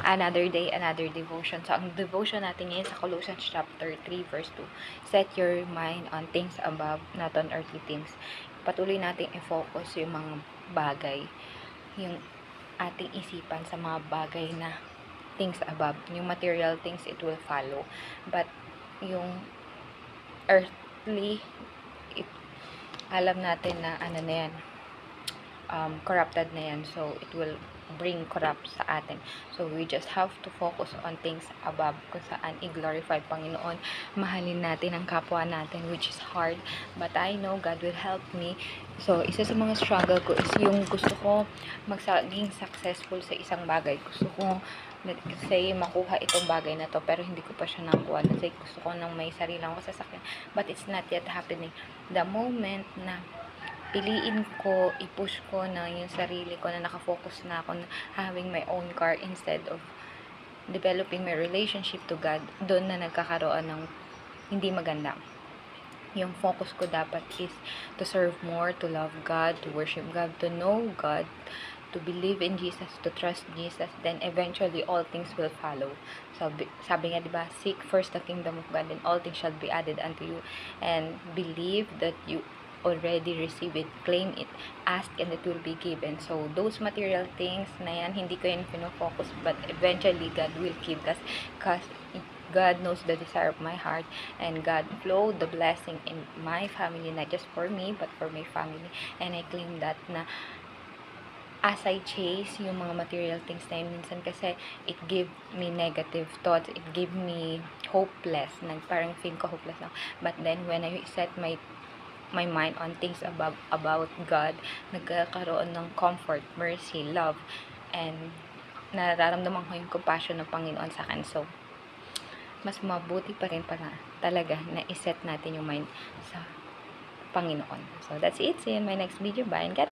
Another day, another devotion. So, ang devotion natin ngayon sa Colossians chapter 3, verse 2. Set your mind on things above, not on earthly things. Patuloy natin i-focus yung mga bagay, yung ating isipan sa mga bagay na things above. Yung material things, it will follow. But, yung earthly, alam natin na ano na yan, corrupted na yan. So, it will bring corrupt sa atin. So, we just have to focus on things above, kung saan i-glorify Panginoon. Mahalin natin ang kapwa natin, which is hard. But I know God will help me. So, isa sa mga struggle ko is yung gusto ko maging successful sa isang bagay. Gusto ko, let's say, makuha itong bagay na to, pero hindi ko pa siya nakuha. Let's say, gusto ko nang may sarilang sasakyan, but it's not yet happening. The moment na piliin ko, i-push ko na yung sarili ko na nakafocus na ako na having my own car instead of developing my relationship to God, doon na nagkakaroon ng hindi maganda. Yung focus ko dapat is to serve more, to love God, to worship God, to know God, to believe in Jesus, to trust Jesus, then eventually all things will follow. Sabi nga, diba, seek first the kingdom of God, and all things shall be added unto you. And believe that you already receive it, claim it, ask, and it will be given. So, those material things na yan, hindi ko yan pinofocus, but eventually, God will give us, because God knows the desire of my heart, and God flowed the blessing in my family, not just for me, but for my family, and I claim that na as I chase yung mga material things na yun, minsan kasi it give me negative thoughts, it give me hopeless, parang feel ko hopeless na. But then, when I set my mind on things about God, nagkakaroon ng comfort, mercy, love, and nararamdaman ko yung compassion ng Panginoon sa akin. So, mas mabuti pa rin para talaga na iset natin yung mind sa Panginoon. So, that's it. See you in my next video. Bye and God